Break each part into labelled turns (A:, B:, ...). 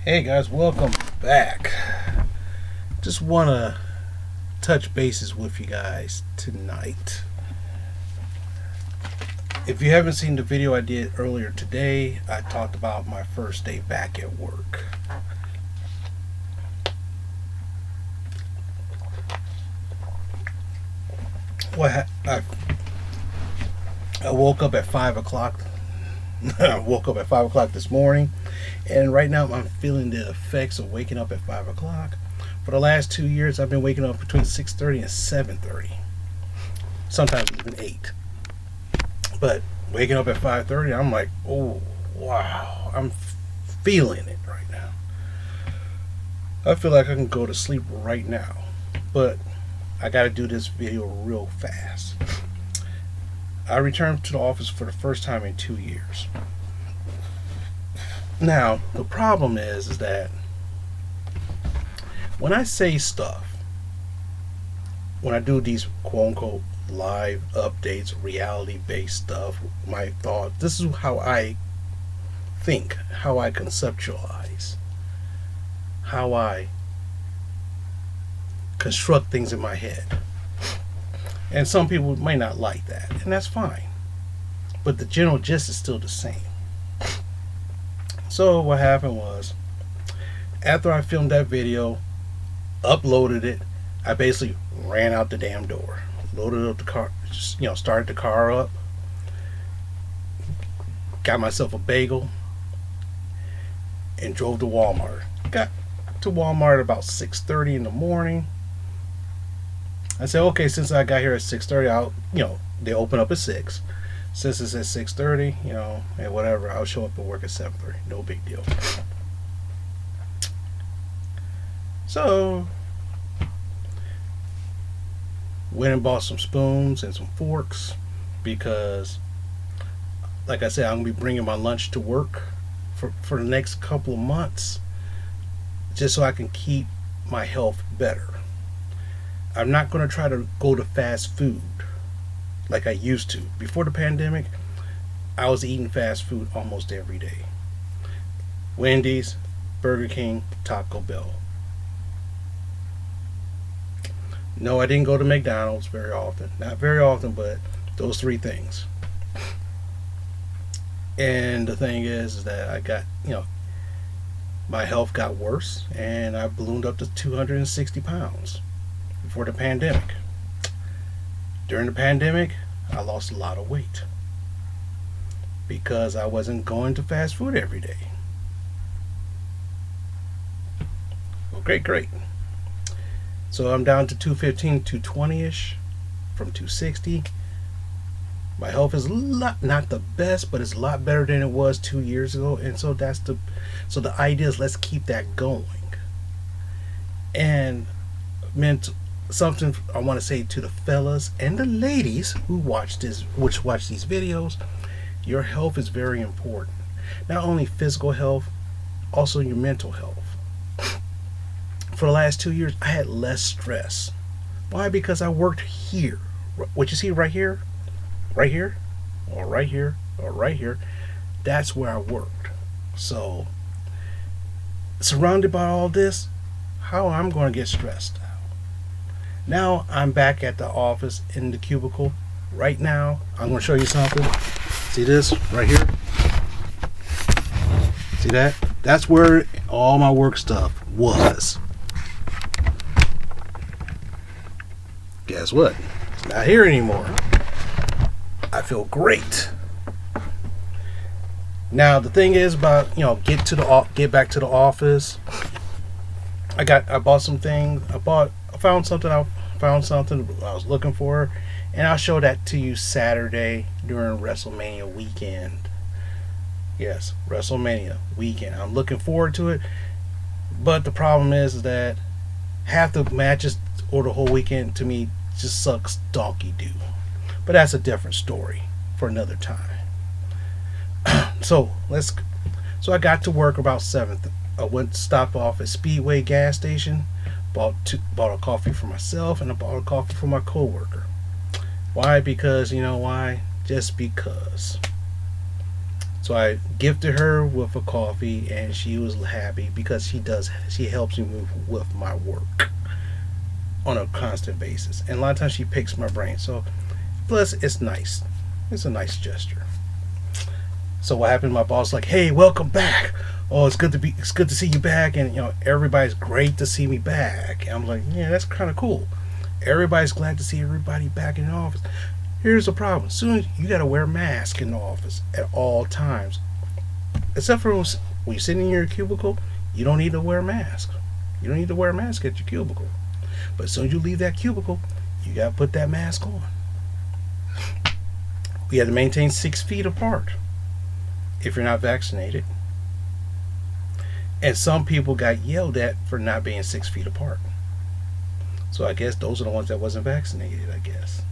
A: Hey guys, welcome back. Just want to touch bases with you guys tonight. If you haven't seen the video I did earlier today, I talked about my first day back at work. I woke up at 5 o'clock. I woke up at 5 o'clock this morning, and right now I'm feeling the effects of waking up at 5 o'clock. For the last 2 years, I've been waking up between 6:30 and 7:30, sometimes even 8. But waking up at 5:30, I'm like, oh wow, I'm feeling it right now. I feel like I can go to sleep right now, but I got to do this video real fast. I returned to the office for the first time in 2 years. Now, the problem is that when I say stuff, when I do these quote unquote live updates, reality based stuff, my thoughts, this is how I think, how I conceptualize, how I construct things in my head. And some people may not like that, and that's fine. But the general gist is still the same. So what happened was, after I filmed that video, uploaded it, I basically ran out the damn door. Loaded up the car, started the car up, got myself a bagel, and drove to Walmart. Got to Walmart about 6:30 in the morning. I said, okay, since I got here at 6:30, they open up at 6. Since it's at 6:30, and whatever, I'll show up at work at 7:30. No big deal. So, went and bought some spoons and some forks because, like I said, I'm going to be bringing my lunch to work for the next couple of months just so I can keep my health better. I'm not going to try to go to fast food like I used to. Before the pandemic, I was eating fast food almost every day. Wendy's, Burger King, Taco Bell. No, I didn't go to McDonald's very often. Not very often, but those 3 things. And the thing is that I got, my health got worse, and I ballooned up to 260 pounds. Before the pandemic. During the pandemic, I lost a lot of weight because I wasn't going to fast food every day. Well, great. So I'm down to 215, 220-ish from 260. My health is not the best, but it's a lot better than it was 2 years ago, and so the idea is let's keep that going. And something I want to say to the fellas and the ladies who watch these videos: your health is very important. Not only physical health, also your mental health. For the last 2 years, I had less stress. Why? Because I worked here. What you see right here, or right here, or right here, that's where I worked. So, surrounded by all this, how I'm going to get stressed? Now I'm back at the office in the cubicle. Right now, I'm going to show you something. See this right here? See that? That's where all my work stuff was. Guess what? It's not here anymore. I feel great. Now the thing is about get back to the office. I bought some things. I found something I was looking for, and I'll show that to you Saturday during WrestleMania weekend. Yes, WrestleMania weekend. I'm looking forward to it, but the problem is that half the matches or the whole weekend to me just sucks donkey doo. But that's a different story for another time. So I got to work about 7. I stopped off at Speedway gas station, bought a coffee for myself, and I bought a coffee for my coworker. Why? Because why? Just because. So I gifted her with a coffee, and she was happy because she helps me with my work on a constant basis, and a lot of times she picks my brain. So plus it's nice, it's a nice gesture. So what happened? My boss like, hey, welcome back. Oh, it's good to see you back, and everybody's great to see me back. And I'm like, yeah, that's kind of cool. Everybody's glad to see everybody back in the office. Here's the problem: soon you got to wear a mask in the office at all times, except for when you're sitting in your cubicle. You don't need to wear a mask. You don't need to wear a mask at your cubicle. But as soon as you leave that cubicle, you got to put that mask on. We have to maintain 6 feet apart if you're not vaccinated. And some people got yelled at for not being 6 feet apart. So I guess those are the ones that wasn't vaccinated, I guess.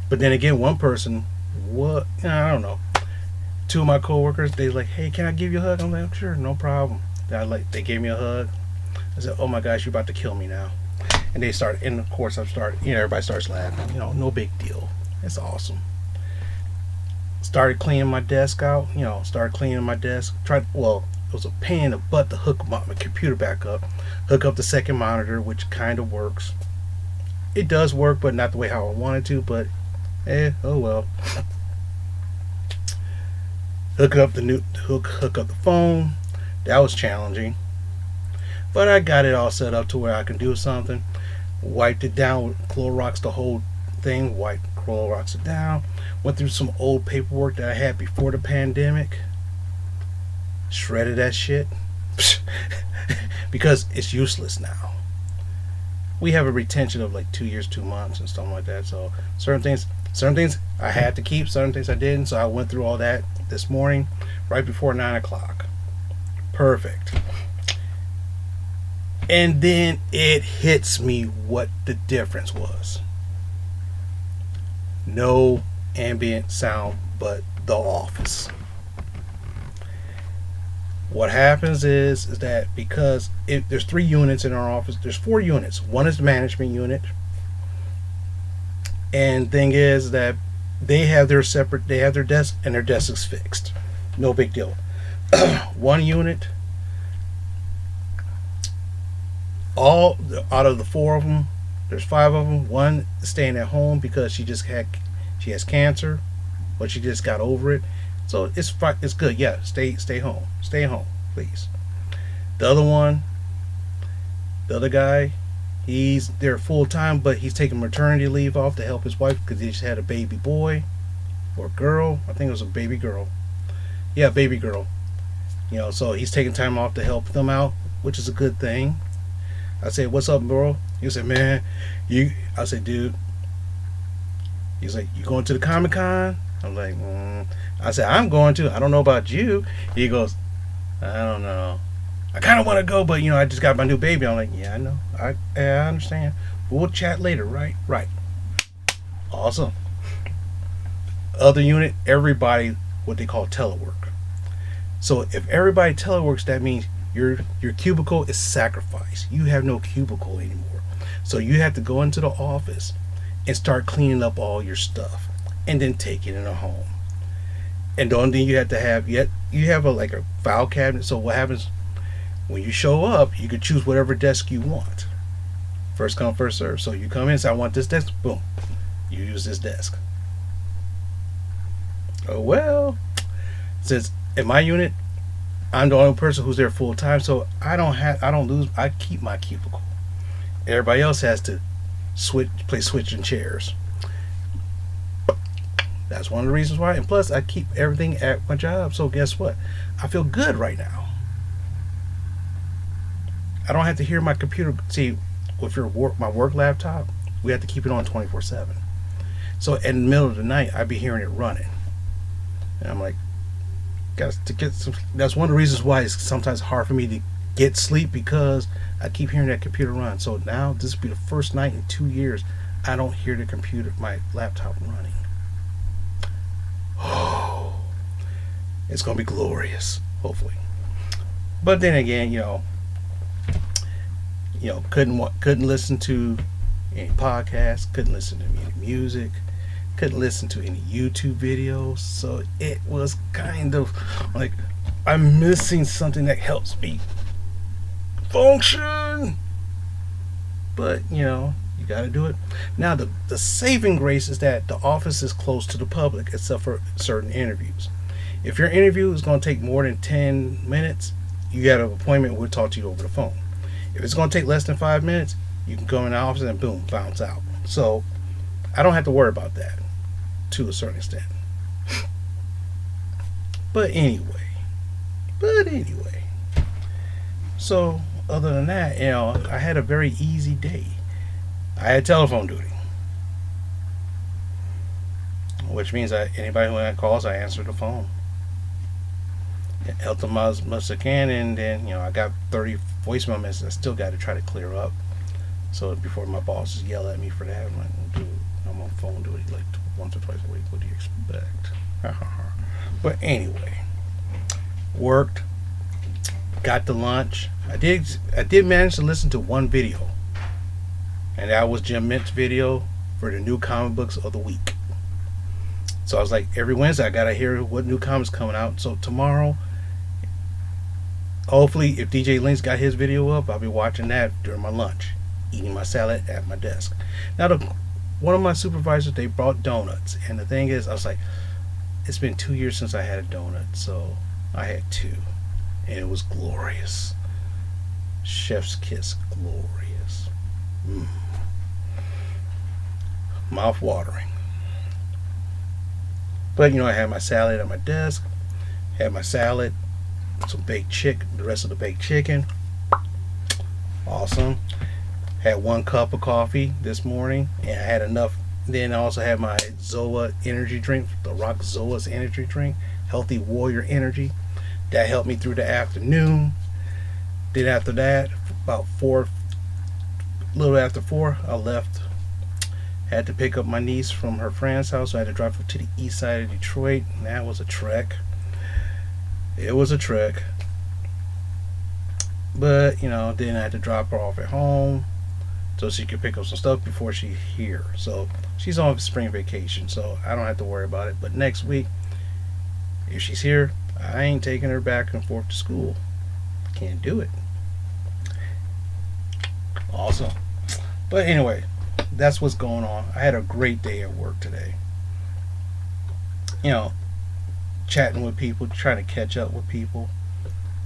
A: But then again, one person, I don't know. 2 of my coworkers, they like, hey, can I give you a hug? I'm like, sure, no problem. They gave me a hug. I said, oh my gosh, you're about to kill me now. And they started, and of course everybody starts laughing. No big deal. It's awesome. Started cleaning my desk out. Started cleaning my desk. It was a pain in the butt to hook my computer back up. Hook up the second monitor, which kind of works. It does work, but not the way how I wanted to. But, oh well. Hook up the phone. That was challenging. But I got it all set up to where I can do something. Wiped it down with Clorox, the whole thing. Clorox it down. Went through some old paperwork that I had before the pandemic. Shredded that shit. Because it's useless now. We have a retention of like 2 years, 2 months and stuff like that. So certain things I had to keep, certain things I didn't. So I went through all that this morning, right before 9 o'clock. Perfect. And then it hits me what the difference was. No ambient sound but the office. What happens is that because there's 3 units in our office, there's 4 units. One is the management unit. And thing is that they have their desk, and their desk is fixed. No big deal. One unit, all out of the 4 of them, there's 5 of them. One is staying at home because she has cancer, but she just got over it. So it's good. Yeah, stay home. Stay home, please. The other guy, he's there full time, but he's taking maternity leave off to help his wife because he just had a baby boy or girl. I think it was a baby girl. Yeah, baby girl. So he's taking time off to help them out, which is a good thing. I said, "What's up, bro?" He said, "Man, I said, "Dude." He's like, "You going to the Comic-Con?" I'm like, I said, "I'm going to. I don't know about you." He goes, "I don't know. I kind of want to go, but I just got my new baby." I'm like, "Yeah, I know. I understand. But we'll chat later, right?" Right. Awesome. Other unit, everybody, what they call telework. So if everybody teleworks, that means your cubicle is sacrificed. You have no cubicle anymore. So you have to go into the office and start cleaning up all your stuff, and then take it in a home. And the only thing you have to have, you have a file cabinet. So what happens when you show up, you can choose whatever desk you want. First come, first serve. So you come in and say, "I want this desk." Boom, you use this desk. Oh well, since in my unit I'm the only person who's there full time, so I keep my cubicle. Everybody else has to play switching chairs. That's one of the reasons why. And plus, I keep everything at my job. So guess what? I feel good right now. I don't have to hear my computer. See, with my work laptop, we have to keep it on 24/7. So in the middle of the night, I'd be hearing it running, and I'm like, got to get some. That's one of the reasons why it's sometimes hard for me to get sleep, because I keep hearing that computer run. So now this will be the first night in 2 years I don't hear my laptop running. Oh, it's gonna be glorious, hopefully. But then again, couldn't listen to any podcasts, couldn't listen to any music, couldn't listen to any YouTube videos, so it was kind of like I'm missing something that helps me function. But you got to do it. Now the saving grace is that the office is closed to the public except for certain interviews. If your interview is going to take more than 10 minutes, you got an appointment. We'll talk to you over the phone. If it's going to take less than 5 minutes, you can go in the office and boom, bounce out. So I don't have to worry about that to a certain extent. But anyway. So other than that, I had a very easy day. I had telephone duty, which means that anybody who calls, I answer the phone. Help them as much as I can, and then I got 30 voicemail messages I still got to try to clear up. So before my bosses yell at me for that, I'm like, dude, I'm on phone duty like once or twice a week. What do you expect? But anyway, worked, got to lunch. I did manage to listen to one video, and that was Jim Mint's video for the new comic books of the week. So I was like, every Wednesday I gotta hear what new comics coming out. So tomorrow, hopefully, if DJ Link's got his video up, I'll be watching that during my lunch, eating my salad at my desk. Now, one of my supervisors, they brought donuts, and the thing is, I was like, it's been 2 years since I had a donut, so I had two, and it was glorious. Chef's kiss, glorious. Mouth watering. But I had my salad at my desk, had my salad, some baked chicken, the rest of the baked chicken. Awesome. Had 1 cup of coffee this morning, and I had enough. Then I also had my Zoa energy drink, the Rock Zoa's energy drink, Healthy Warrior Energy. That helped me through the afternoon. Then after that, about a little after 4, I left. Had to pick up my niece from her friend's house, so I had to drive her to the east side of Detroit, and that was a trek. It was a trek. But, then I had to drop her off at home so she could pick up some stuff before she's here. So she's on spring vacation, so I don't have to worry about it. But next week, if she's here, I ain't taking her back and forth to school. Can't do it. Awesome. But anyway, that's what's going on. I had a great day at work today. Chatting with people, trying to catch up with people.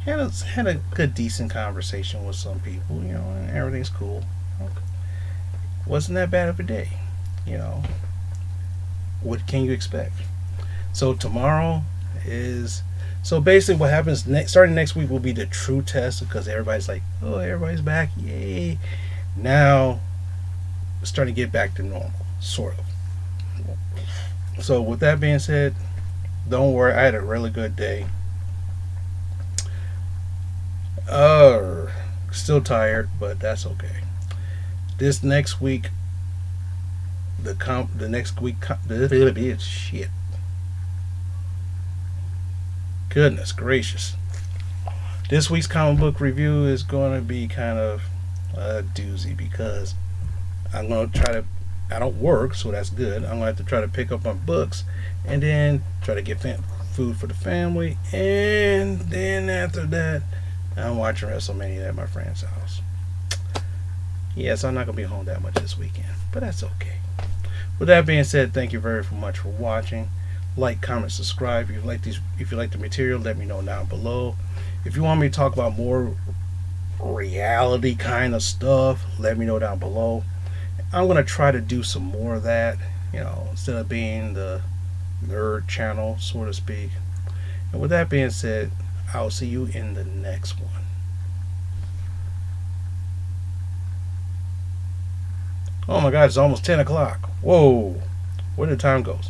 A: Had a good, decent conversation with some people, and everything's cool. Wasn't that bad of a day, What can you expect? So tomorrow is... So basically what happens starting next week will be the true test, because everybody's like, oh, everybody's back, yay. Now, it's starting to get back to normal, sort of. So with that being said, don't worry, I had a really good day. Still tired, but that's okay. This next week, shit. Goodness gracious. This week's comic book review is going to be kind of a doozy, because I'm going to try to... I don't work, so that's good. I'm going to have to try to pick up my books and then try to get food for the family. And then after that, I'm watching WrestleMania at my friend's house. Yes, I'm not going to be home that much this weekend, but that's okay. With that being said, thank you very much for watching. Like, comment, subscribe. If you like the material, let me know down below. If you want me to talk about more reality kind of stuff, let me know down below. I'm going to try to do some more of that, instead of being the nerd channel, so to speak. And with that being said, I'll see you in the next one. Oh my God, it's almost 10 o'clock. Whoa, where the time goes.